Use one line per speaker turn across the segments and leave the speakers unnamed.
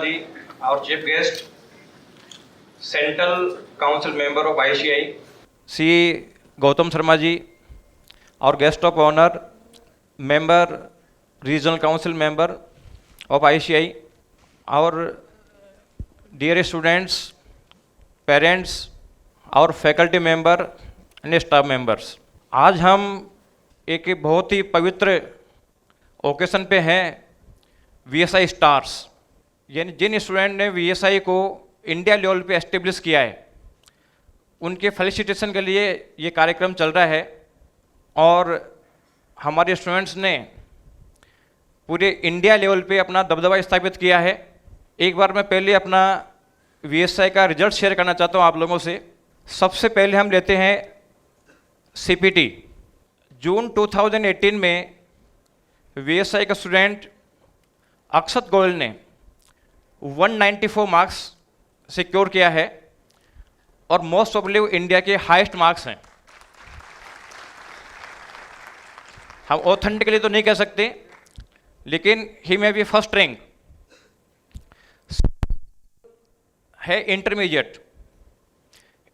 ji, our chief guest, Central Council member of ICI, Sri Gautam Sharma ji, our guest of honor, member, Regional Council member of ICI, our dear students, parents, our faculty member and staff members. आज हम एक बहुत ही पवित्र occasion पे हैं, VSI stars, यानी जिन student ने VSI को इंडिया लेवल पे एस्टेब्लिश किया है उनके फेलिसिटेशन के लिए ये कार्यक्रम चल रहा है। और हमारे स्टूडेंट्स ने पूरे इंडिया लेवल पे अपना दबदबा स्थापित किया है। एक बार मैं पहले अपना VSI का रिजल्ट शेयर करना चाहता हूँ आप लोगों से। सबसे पहले हम लेते हैं CPT। जून 2018 में VSI का स्टूडेंट अक्षत गोयल ने 194 मार्क्स सिक्योर किया है और मोस्ट प्रोबेबली इंडिया के हाईएस्ट मार्क्स हैं। हम ऑथेंटिकली तो नहीं कह सकते, लेकिन ही में भी फर्स्ट रैंक है।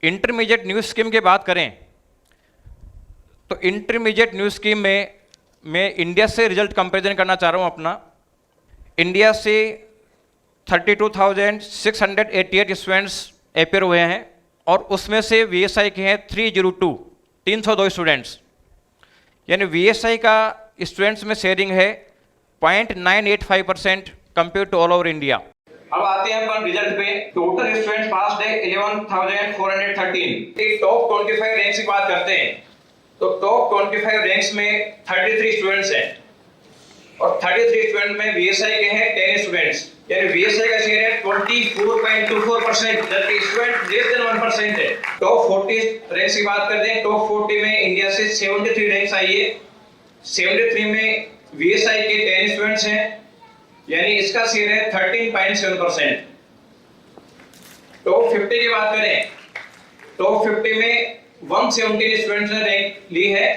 इंटरमीडिएट न्यू स्कीम की बात करें तो इंटरमीडिएट न्यू स्कीम में मैं इंडिया से रिजल्ट कंपैरिजन करना चाह रहा हूँ अपना। इंडिया से 32,688 स्टूडेंट्स अपेयर हुए हैं और उसमें से VSI के हैं 302 स्टूडेंट्स, यानी VSI का स्टूडेंट्स में शेयरिंग है 0.985% compare to all over India. अब आते हैं अपन रिजल्ट पे। टोटल स्टूडेंट्स पास है 11,413। एक टॉप 25 रैंक्स की बात करते हैं तो टॉप 25 रैंक्स में 33 स्टूडेंट्स हैं और 33 स्टूडेंट में VSI के हैं 10 स्टूडेंट्स, यानी VSI का शेयर है 24.24%, जबकि स्टूडेंट लेस देन 1% है। टॉप 40 रैंक्स की बात करते हैं। टॉप 40 में इंडिया से 73 रैंक्स आई है। 73 में VSI के 10 स्टूडेंट्स हैं, यानी इसका शेयर है 13.7%। टॉप 50 की बात करें, टॉप 50 में 117 स्टूडेंट्स ने रैंक ली है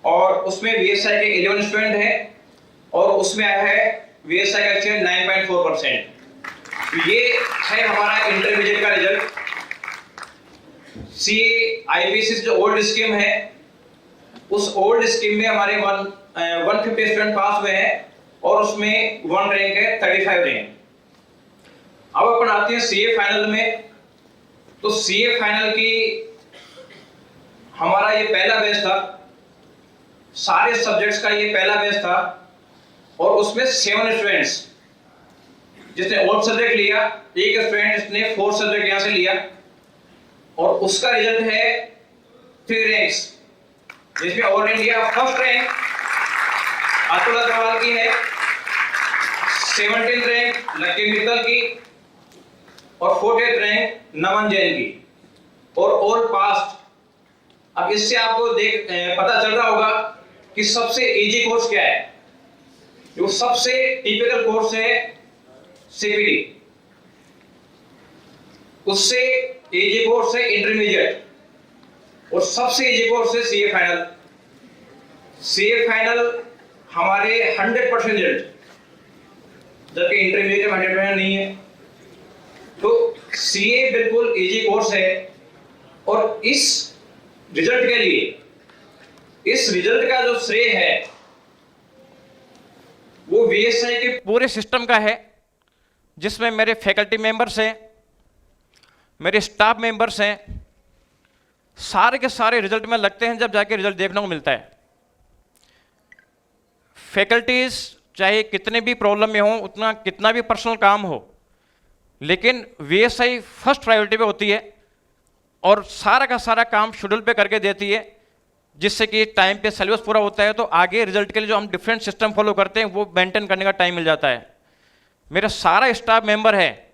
और उसमें VSI के 11 स्टूडेंट हैं और उसमें आया है VSI का शेयर 9.4%। ये है हमारा इंटरमीडिएट का रिजल्ट। CAIPC जो ओल्ड स्कीम है, उस ओल्ड स्कीम में हमारे 150 स्टूडेंट पास हुए हैं और उसमें 1 रैंक है 35 रैंक। अब अपन आते हैं CA फाइनल में। तो CA फाइनल की हमारा ये पहला बैच था, सारे सब्जेक्ट्स का ये पहला बैच था और उसमें 7 स्टूडेंट्स जिसने ऑल सब्जेक्ट लिया, एक स्टूडेंट जिसने 4 सब्जेक्ट यहां से लिया और उसका रिजल्ट है 3 रैंक्स, जिसमें all India first rank Atul Agrawal की है, 17th रैंक लकी मित्तल की और 40th रैंक नमन जैन की और ऑल पास। अब इससे आपको पता चल रहा होगा कि सबसे इजी कोर्स क्या है। जो सबसे टिपिकल कोर्स है CPT, उससे इजी कोर्स है इंटरमीडिएट और सबसे इजी कोर्स है CA फाइनल। CA फाइनल हमारे 100% रिजल्ट, जबकि इंटरमीडिएट में 100% नहीं है। तो CA बिल्कुल इजी कोर्स है और इस रिजल्ट के लिए, इस रिजल्ट का जो श्रेय है वो VSI के पूरे सिस्टम का है, जिसमें मेरे फैकल्टी मेंबर्स हैं, मेरे स्टाफ मेंबर्स हैं, सारे के सारे रिजल्ट में लगते हैं जब जाके रिजल्ट देखने को मिलता है। फैकल्टीज चाहे कितने भी प्रॉब्लम में हो, उतना कितना भी पर्सनल काम हो, लेकिन VSI फर्स्ट प्रायोरिटी पे होती है और सारा का सारा काम शेड्यूल पे करके देती है, जिससे कि टाइम पे सिलेबस पूरा होता है। तो आगे रिजल्ट के लिए जो हम डिफरेंट सिस्टम फॉलो करते हैं वो मेंटेन करने का टाइम मिल जाता है। मेरा सारा स्टाफ मेंबर है,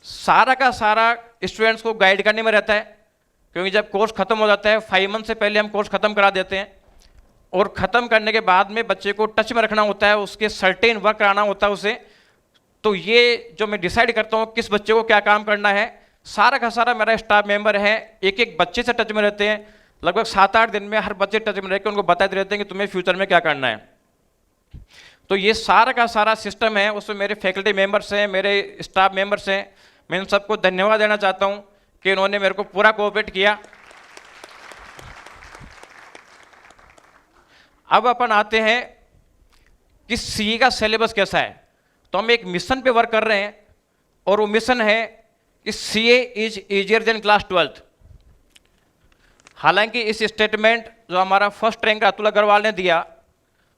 सारा का सारा स्टूडेंट्स को गाइड करने में रहता है, क्योंकि जब कोर्स खत्म हो जाता है 5 मंथ से पहले हम कोर्स खत्म करा देते हैं और ख़त्म करने के बाद में बच्चे को टच में रखना होता है, उसके सर्टेन वर्क कराना होता है उसे। तो ये जो मैं डिसाइड करता हूँ किस बच्चे को क्या काम करना है, सारा का सारा मेरा स्टाफ मेंबर है, एक एक बच्चे से टच में रहते हैं। लगभग 7-8 दिन में हर बच्चे टच में रह के उनको बताते रहते हैं कि तुम्हें फ्यूचर में क्या करना है। तो ये सारा का सारा सिस्टम है, उसमें मेरे फैकल्टी मेंबर्स हैं, मेरे स्टाफ मेंबर्स हैं, मैं इन सबको धन्यवाद देना चाहता हूँ कि इन्होंने मेरे को पूरा कोऑपरेट किया। अब अपन आते हैं कि सीए का सिलेबस कैसा है। तो हम एक मिशन पे वर्क कर रहे हैं और वो मिशन है कि CA is easier than class 12th। हालांकि इस स्टेटमेंट जो हमारा फर्स्ट रैंक अतुल अग्रवाल ने दिया,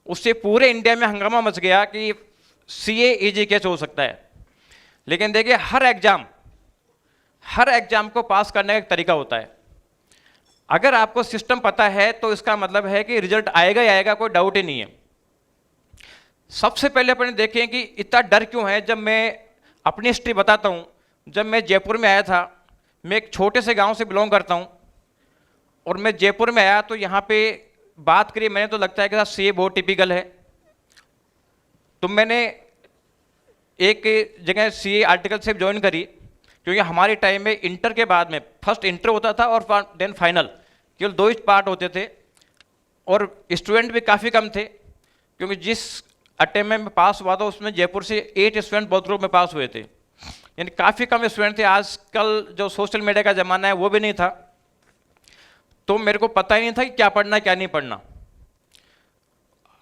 उससे पूरे इंडिया में हंगामा मच गया कि सीए इजी कैसे हो सकता है। लेकिन देखिए, हर एग्जाम को पास करने का एक तरीका होता है। अगर आपको सिस्टम पता है तो इसका मतलब है कि रिजल्ट आएगा ही आएगा, कोई डाउट ही नहीं है। सबसे पहले अपने देखें कि इतना डर क्यों है। जब मैं अपनी हिस्ट्री बताता हूं, जब मैं जयपुर में आया था, मैं एक छोटे से गांव से बिलोंग करता हूं, और मैं जयपुर में आया तो यहाँ पे बात करी मैंने तो लगता है कि सीए बहुत टिपिकल है। तो मैंने एक जगह सीए आर्टिकल से ज्वाइन करी, क्योंकि हमारे टाइम में इंटर के बाद में फर्स्ट इंटर होता था और देन फाइनल, केवल 2 ही पार्ट होते थे, और स्टूडेंट भी काफ़ी कम थे। क्योंकि जिस अटेम्प्ट में पास हुआ था उसमें जयपुर से 8 स्टूडेंट बहुत ग्रुप में पास हुए थे, यानी काफ़ी कम स्टूडेंट थे। आजकल जो सोशल मीडिया का ज़माना है वो भी नहीं था, तो मेरे को पता ही नहीं था कि क्या पढ़ना क्या नहीं पढ़ना।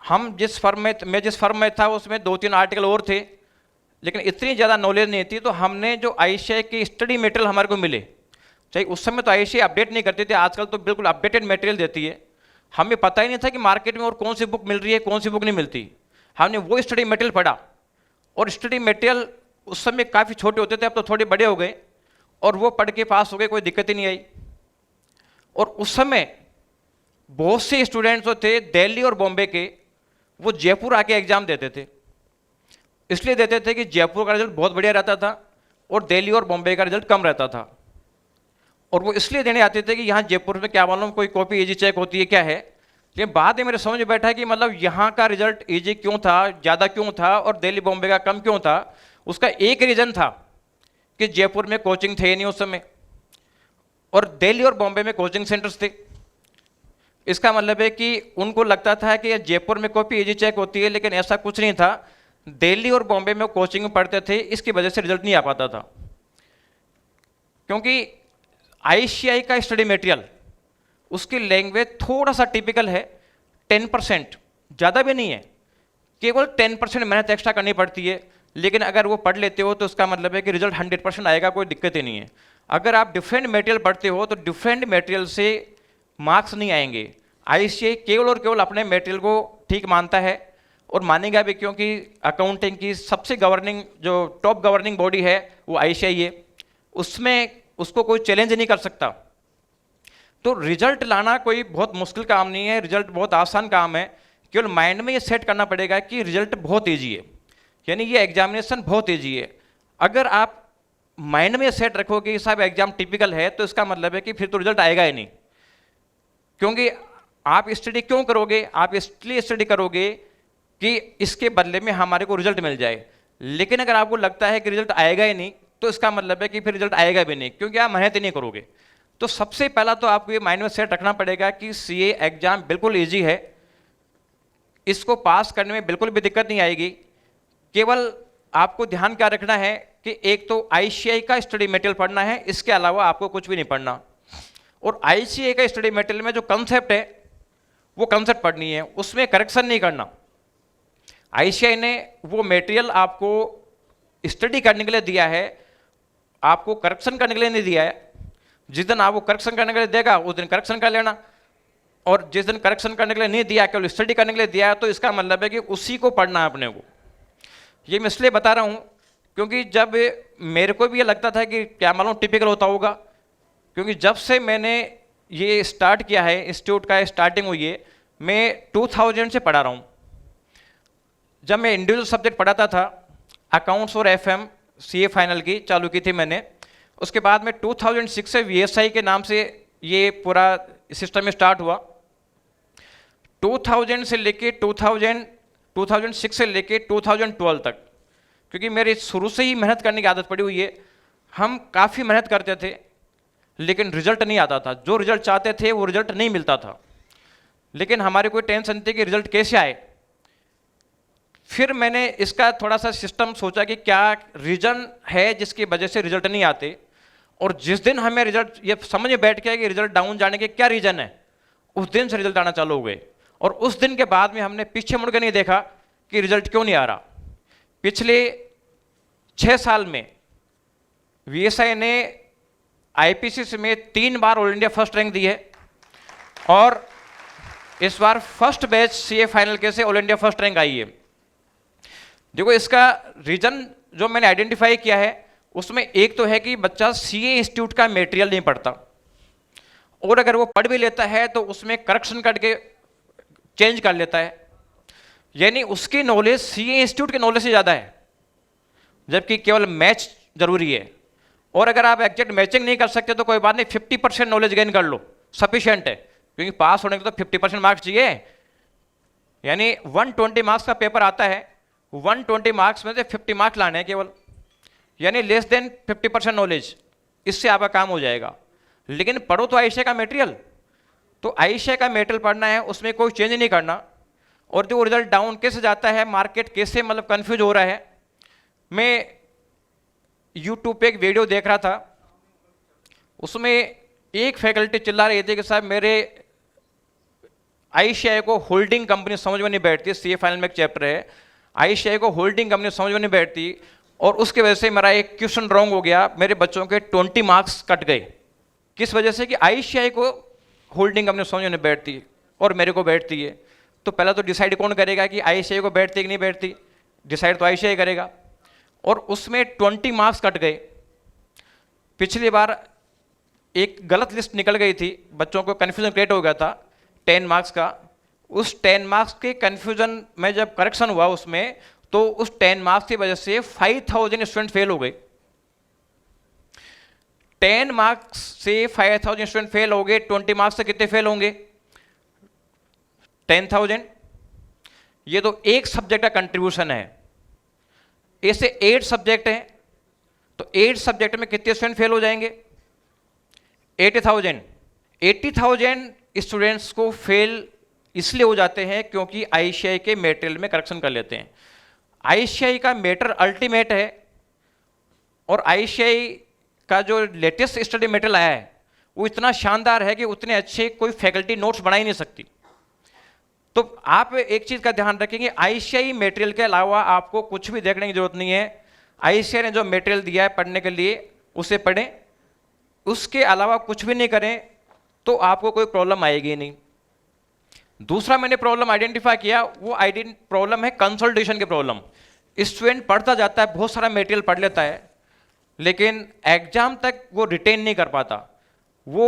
मैं जिस फर्म में था उसमें 2-3 आर्टिकल और थे, लेकिन इतनी ज़्यादा नॉलेज नहीं थी। तो हमने जो आईसीएआई की स्टडी मटेरियल हमारे को मिले, चाहे उस समय तो आईसीएआई अपडेट नहीं करती थी, आजकल तो बिल्कुल अपडेटेड मटेरियल देती है। हमें पता ही नहीं था कि मार्केट में और कौन सी बुक मिल रही है, कौन सी बुक नहीं मिलती। हमने वो स्टडी मटेरियल पढ़ा, और स्टडी मटेरियल उस समय काफ़ी छोटे होते थे, अब तो थोड़े बड़े हो गए, और वो पढ़ के पास हो गए, कोई दिक्कत ही नहीं आई। और उस समय बहुत से स्टूडेंट्स जो थे दिल्ली और बॉम्बे के, वो जयपुर आके एग्जाम देते थे। इसलिए देते थे कि जयपुर का रिजल्ट बहुत बढ़िया रहता था और दिल्ली और बॉम्बे का रिजल्ट कम रहता था। और वो इसलिए देने आते थे कि यहाँ जयपुर में क्या मालूम कोई कॉपी इजी चेक होती है क्या है। लेकिन बाद में मेरे समझ में बैठा कि मतलब यहाँ का रिजल्ट इजी क्यों था, ज़्यादा क्यों था, और दिल्ली बॉम्बे का कम क्यों था। उसका एक रीज़न था कि जयपुर में कोचिंग थे नहीं उस समय, और दिल्ली और बॉम्बे में कोचिंग सेंटर्स थे। इसका मतलब है कि उनको लगता था कि जयपुर में कॉपी इजी चेक होती है, लेकिन ऐसा कुछ नहीं था। दिल्ली और बॉम्बे में कोचिंग में पढ़ते थे, इसकी वजह से रिजल्ट नहीं आ पाता था। क्योंकि आईसीएआई का स्टडी मटेरियल, उसकी लैंग्वेज थोड़ा सा टिपिकल है, 10%, ज़्यादा भी नहीं है, केवल 10% मेहनत एक्स्ट्रा करनी पड़ती है। लेकिन अगर वो पढ़ लेते हो तो उसका मतलब है कि रिजल्ट 100% आएगा, कोई दिक्कत ही नहीं है। अगर आप डिफरेंट मटेरियल पढ़ते हो तो डिफरेंट मटेरियल से मार्क्स नहीं आएंगे। आईसीएआई केवल और केवल अपने मटेरियल को ठीक मानता है, और मानेगा भी, क्योंकि अकाउंटिंग की सबसे गवर्निंग जो टॉप गवर्निंग बॉडी है वो आईसीएआई है, उसमें उसको कोई चैलेंज नहीं कर सकता। तो रिजल्ट लाना कोई बहुत मुश्किल काम नहीं है, रिजल्ट बहुत आसान काम है। केवल माइंड में ये सेट करना पड़ेगा कि रिजल्ट बहुत ईजी है, यानी ये एग्जामिनेशन बहुत ईजी है। अगर आप माइंड में सेट रखोगे कि साहब एग्जाम टिपिकल है, तो इसका मतलब है कि फिर तो रिजल्ट आएगा ही नहीं। क्योंकि आप स्टडी क्यों करोगे? आप इसलिए स्टडी करोगे कि इसके बदले में हमारे को रिजल्ट मिल जाए। लेकिन अगर आपको लगता है कि रिजल्ट आएगा ही नहीं, तो इसका मतलब है कि फिर रिजल्ट आएगा भी नहीं, क्योंकि आप मेहनत ही नहीं करोगे। तो सबसे पहला तो आपको ये माइंड में सेट रखना पड़ेगा कि सीए एग्जाम बिल्कुल ईजी है, इसको पास करने में बिल्कुल भी दिक्कत नहीं आएगी। केवल आपको ध्यान क्या रखना है कि एक तो आईसीएआई का स्टडी मटेरियल पढ़ना है, इसके अलावा आपको कुछ भी नहीं पढ़ना। और आईसीएआई का स्टडी मटेरियल में जो कंसेप्ट है वो कंसेप्ट पढ़नी है, उसमें करेक्शन नहीं करना। आईसीएआई ने वो मटेरियल आपको स्टडी करने के लिए दिया है, आपको करेक्शन करने के लिए नहीं दिया है। जिस दिन आपको करेक्शन करने के लिए देगा उस दिन करेक्शन कर लेना, और जिस दिन करेक्शन करने के लिए नहीं दिया, केवल स्टडी करने के लिए दिया है, तो इसका मतलब है कि उसी को पढ़ना है अपने को। ये मैं इसलिए बता रहा हूँ क्योंकि जब मेरे को भी ये लगता था कि क्या मालूम टिपिकल होता होगा, क्योंकि जब से मैंने ये स्टार्ट किया है, इंस्टीट्यूट का स्टार्टिंग हुई है, मैं 2000 से पढ़ा रहा हूँ। जब मैं इंडिविजुअल सब्जेक्ट पढ़ाता था, अकाउंट्स और एफएम सीए फाइनल की चालू की थी मैंने। उसके बाद में 2006 से वीएसआई के नाम से ये पूरा सिस्टम स्टार्ट हुआ। 2000 से लेके 2006 से लेके 2012 तक, क्योंकि मेरी शुरू से ही मेहनत करने की आदत पड़ी हुई है। हम काफ़ी मेहनत करते थे, लेकिन रिजल्ट नहीं आता था। जो रिजल्ट चाहते थे वो रिजल्ट नहीं मिलता था। लेकिन हमारी कोई टेंशन थी कि रिजल्ट कैसे आए। फिर मैंने इसका थोड़ा सा सिस्टम सोचा कि क्या रीजन है जिसकी वजह से रिजल्ट नहीं आते, और जिस दिन हमें रिजल्ट ये समझ में बैठ गया कि रिजल्ट डाउन जाने के क्या रीजन है, उस दिन से रिजल्ट आना चालू हो गए। और उस दिन के बाद में हमने पीछे मुड़ के नहीं देखा कि रिजल्ट क्यों नहीं आ रहा। पिछले 6 साल में वीएसआई ने आईपीसी में 3 बार ऑल इंडिया फर्स्ट रैंक दी है, और इस बार फर्स्ट बैच सीए फाइनल के से ऑल इंडिया फर्स्ट रैंक आई है। देखो, इसका रीजन जो मैंने आइडेंटिफाई किया है उसमें एक तो है कि बच्चा सीए इंस्टीट्यूट का मटेरियल नहीं पढ़ता, और अगर वो पढ़ भी लेता है तो उसमें करेक्शन करके चेंज कर लेता है, यानी उसकी नॉलेज सीए इंस्टीट्यूट के नॉलेज से ज़्यादा है, जबकि केवल मैच जरूरी है। और अगर आप एग्जैक्ट मैचिंग नहीं कर सकते तो कोई बात नहीं, 50% नॉलेज गेन कर लो, सफिशिएंट है, क्योंकि पास होने के तो 50% मार्क्स चाहिए। यानी 120 मार्क्स का पेपर आता है, 120 मार्क्स में से 50 मार्क्स लाने हैं केवल, यानी लेस देन 50% नॉलेज, इससे आपका काम हो जाएगा। लेकिन पढ़ो तो आईसीए का मटेरियल, तो आईसीए का मटेरियल पढ़ना है, उसमें कोई चेंज नहीं करना। और जो रिजल्ट डाउन कैसे जाता है, मार्केट कैसे मतलब कंफ्यूज हो रहा है, मैं यूट्यूब पे एक वीडियो देख रहा था, उसमें एक फैकल्टी चिल्ला रही थी कि साहब मेरे आईसीआई को होल्डिंग कंपनी समझ में नहीं बैठती, सीए फाइनल में एक चैप्टर है, आईसीआई को होल्डिंग कंपनी समझ में नहीं बैठती, और उसकी वजह से मेरा एक क्वेश्चन रॉन्ग हो गया, मेरे बच्चों के 20 मार्क्स कट गए। किस वजह से? कि आईसीआई को होल्डिंग कंपनी समझ में नहीं बैठती और मेरे को बैठती है। तो पहला तो डिसाइड कौन करेगा कि आईसीआई को बैठती है कि नहीं बैठती? डिसाइड तो आईसीआई करेगा, और उसमें 20 मार्क्स कट गए। पिछली बार एक गलत लिस्ट निकल गई थी, बच्चों को कन्फ्यूजन क्रिएट हो गया था 10 मार्क्स का। उस 10 मार्क्स के कन्फ्यूजन में जब करेक्शन हुआ उसमें, तो उस 10 मार्क्स की वजह से 5000 स्टूडेंट फेल हो गए। 10 मार्क्स से 5000 स्टूडेंट फेल हो गए, 20 मार्क्स से कितने फेल होंगे? 10,000। ये तो एक सब्जेक्ट का कंट्रीब्यूशन है, ऐसे 8 सब्जेक्ट हैं, तो 8 सब्जेक्ट में कितने स्टूडेंट फेल हो जाएंगे? 80,000। 80,000 स्टूडेंट्स को फेल इसलिए हो जाते हैं क्योंकि आईसीआई के मटेरियल में करेक्शन कर लेते हैं। आईसीआई का मैटर अल्टीमेट है, और आईसीआई का जो लेटेस्ट स्टडी मटेरियल आया है वो इतना शानदार है कि उतने अच्छे कोई फैकल्टी नोट्स बना ही नहीं सकती। तो आप एक चीज का ध्यान रखेंगे, आईसीआई मटेरियल के अलावा आपको कुछ भी देखने की जरूरत नहीं है। आईसीआई ने जो मटेरियल दिया है पढ़ने के लिए उसे पढ़ें, उसके अलावा कुछ भी नहीं करें तो आपको कोई प्रॉब्लम आएगी नहीं। दूसरा मैंने प्रॉब्लम आइडेंटिफाई किया, वो प्रॉब्लम है कंसल्टेशन की प्रॉब्लम। स्टूडेंट पढ़ता जाता है, बहुत सारा मटेरियल पढ़ लेता है, लेकिन एग्जाम तक वो रिटेन नहीं कर पाता, वो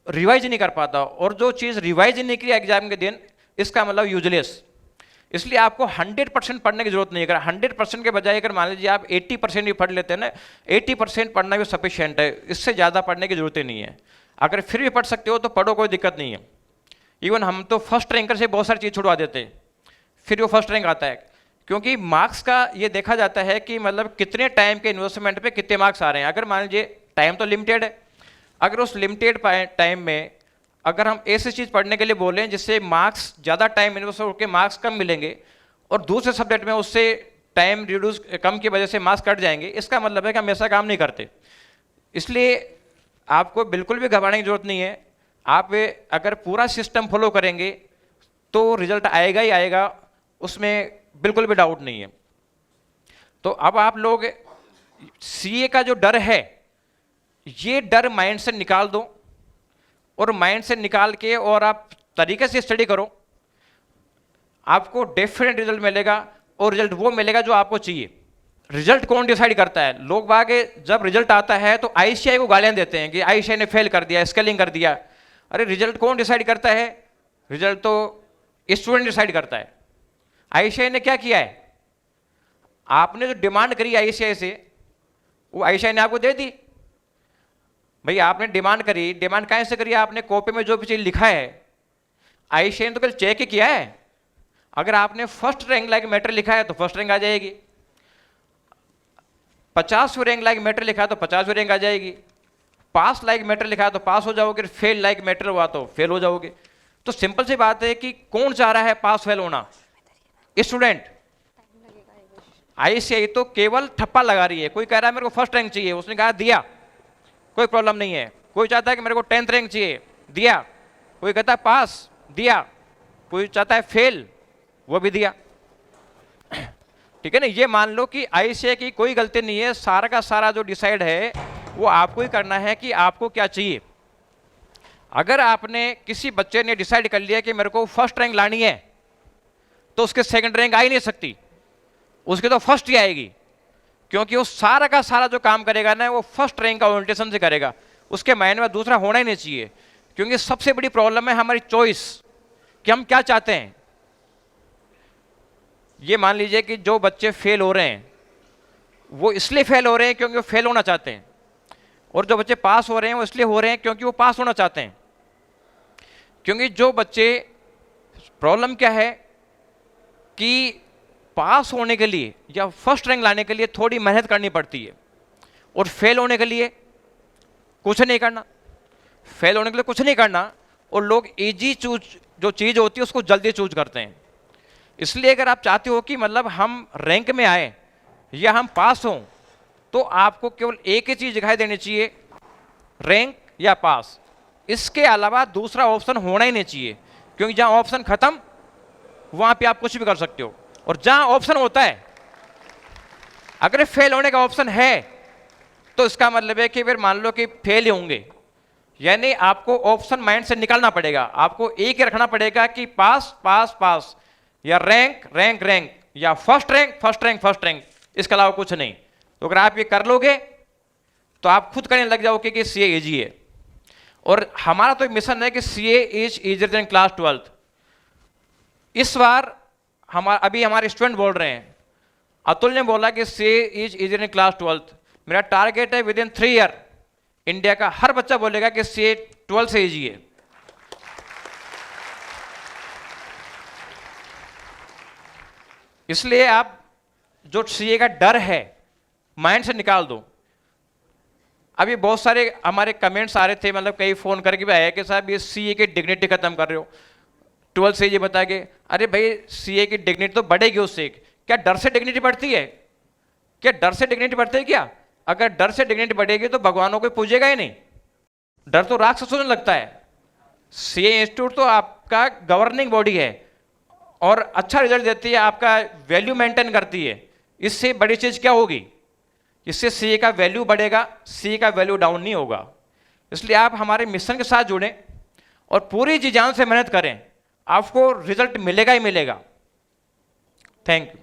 रिवाइज नहीं कर पाता, और जो चीज़ रिवाइज नहीं की एग्जाम के दिन, इसका मतलब यूजलेस। इसलिए आपको 100% पढ़ने की जरूरत नहीं है। अगर 100% के बजाय अगर मान लीजिए आप 80% भी पढ़ लेते हैं ना, 80% पढ़ना भी सफिशिएंट है, इससे ज़्यादा पढ़ने की जरूरत ही नहीं है। अगर फिर भी पढ़ सकते हो तो पढ़ो, कोई दिक्कत नहीं है। इवन हम तो फर्स्ट रैंकर से बहुत सारी चीज़ छुड़वा देते हैं, फिर वो फर्स्ट रैंक आता है, क्योंकि मार्क्स का ये देखा जाता है कि मतलब कितने टाइम के इन्वेस्टमेंट पे कितने मार्क्स आ रहे हैं। अगर मान लीजिए टाइम तो लिमिटेड है, अगर उस लिमिटेड टाइम में अगर हम ऐसी चीज़ पढ़ने के लिए बोलें जिससे मार्क्स ज़्यादा टाइम इन्वेस्ट होकर मार्क्स कम मिलेंगे, और दूसरे सब्जेक्ट में उससे टाइम रिड्यूस कम की वजह से मार्क्स कट जाएंगे, इसका मतलब है कि हम ऐसा काम नहीं करते। इसलिए आपको बिल्कुल भी घबराने की जरूरत नहीं है। आप अगर पूरा सिस्टम फॉलो करेंगे तो रिजल्ट आएगा ही आएगा, उसमें बिल्कुल भी डाउट नहीं है। तो अब आप लोग सीए का जो डर है, ये डर माइंड से निकाल दो, और माइंड से निकाल के और आप तरीके से स्टडी करो, आपको डेफिनेट रिजल्ट मिलेगा, और रिजल्ट वो मिलेगा जो आपको चाहिए। रिजल्ट कौन डिसाइड करता है? लोग बागे जब रिजल्ट आता है तो आईसीआई को गालियां देते हैं कि आईसीआई ने फेल कर दिया, स्केलिंग कर दिया। अरे रिजल्ट कौन डिसाइड करता है? रिजल्ट तो स्टूडेंट डिसाइड करता है। आईसीआई ने क्या किया है? आपने जो डिमांड करी आईसीआई से, वो आईसीआई ने आपको दे दी। भाई आपने डिमांड करी, डिमांड कहाँ से करी? आपने कॉपी में जो भी चीज लिखा है, आईसीआई ने तो कल चेक ही किया है। अगर आपने फर्स्ट रैंक लाइक मैटर लिखा है तो फर्स्ट रैंक आ जाएगी, 50वीं रैंक लाइक मैटर लिखा है तो 50वीं रैंक आ जाएगी, पास लाइक मैटर लिखा है तो पास हो जाओगे, फेल लाइक मैटर हुआ तो फेल हो जाओगे। तो सिंपल सी बात है कि कौन चाह रहा है पास फेल होना? स्टूडेंट। आईसीआई तो केवल ठप्पा लगा रही है। कोई कह रहा है मेरे को फर्स्ट रैंक चाहिए, उसने कहा दिया, कोई प्रॉब्लम नहीं है। कोई चाहता है कि मेरे को 10th रैंक चाहिए, दिया। कोई कहता है पास, दिया। कोई चाहता है फेल, वो भी दिया। ठीक है ना। ये मान लो कि आईसीआई की कोई गलती नहीं है, सारा का सारा जो डिसाइड है वो आपको ही करना है कि आपको क्या चाहिए। अगर आपने, किसी बच्चे ने डिसाइड कर लिया कि मेरे को फर्स्ट रैंक लानी है, तो उसके सेकंड रैंक आ ही नहीं सकती, उसके तो फर्स्ट ही आएगी, क्योंकि वो सारा का सारा जो काम करेगा ना वो फर्स्ट रैंक का ओरिएंटेशन से करेगा। उसके माइंड में दूसरा होना ही नहीं चाहिए, क्योंकि सबसे बड़ी प्रॉब्लम है हमारी चॉइस, कि हम क्या चाहते हैं। ये मान लीजिए कि जो बच्चे फेल हो रहे हैं वो इसलिए फेल हो रहे हैं क्योंकि वो फेल होना चाहते हैं, और जो बच्चे पास हो रहे हैं वो इसलिए हो रहे हैं क्योंकि वो पास होना चाहते हैं। क्योंकि जो बच्चे, प्रॉब्लम क्या है कि पास होने के लिए या फर्स्ट रैंक लाने के लिए थोड़ी मेहनत करनी पड़ती है, और फेल होने के लिए कुछ नहीं करना। फेल होने के लिए कुछ नहीं करना, और लोग इजी चूज, जो चीज़ होती है उसको जल्दी चूज करते हैं। इसलिए अगर आप चाहते हो कि मतलब हम रैंक में आए या हम पास हों, तो आपको केवल एक ही चीज़ दिखाई देनी चाहिए, रैंक या पास। इसके अलावा दूसरा ऑप्शन होना ही नहीं चाहिए, क्योंकि जहां ऑप्शन खत्म वहां पे आप कुछ भी कर सकते हो, और जहां ऑप्शन होता है, अगर फेल होने का ऑप्शन है तो इसका मतलब है कि फिर मान लो कि फेल ही होंगे। यानी आपको ऑप्शन माइंड से निकालना पड़ेगा, आपको एक ही रखना पड़ेगा कि पास पास पास, या रैंक रैंक रैंक, या first rank first rank first rank, इसके अलावा कुछ नहीं। तो अगर आप ये कर लोगे तो आप खुद करने लग जाओगे कि सीए इजी है। और हमारा तो मिशन है कि CA is easier than class 12th। इस बार अभी हमारे स्टूडेंट बोल रहे हैं, अतुल ने बोला कि CA is easier than class 12th। मेरा टारगेट है विद इन 3 ईयर इंडिया का हर बच्चा बोलेगा कि सीए 12 से इजी है। इसलिए आप जो सीए का डर है माइंड से निकाल दो। अभी बहुत सारे हमारे कमेंट्स आ रहे थे, मतलब कई फोन करके भी आया कि साहब ये सीए की डिग्निटी खत्म कर रहे हो, 12 से ये बता के। अरे भाई सीए की डिग्निटी तो बढ़ेगी उससे, क्या डर से डिग्निटी बढ़ती है? क्या डर से डिग्निटी बढ़ती है क्या? अगर डर से डिग्निटी बढ़ेगी तो भगवानों को पूजेगा ही नहीं, डर तो राक्षसों में लगता है। सीए इंस्टीट्यूट तो आपका गवर्निंग बॉडी है और अच्छा रिजल्ट देती है, आपका वैल्यू मेंटेन करती है। इससे बड़ी चीज क्या होगी? इससे सीए का वैल्यू बढ़ेगा, सीए का वैल्यू डाउन नहीं होगा। इसलिए आप हमारे मिशन के साथ जुड़ें और पूरी जी जान से मेहनत करें, आपको रिजल्ट मिलेगा ही मिलेगा। Thank you.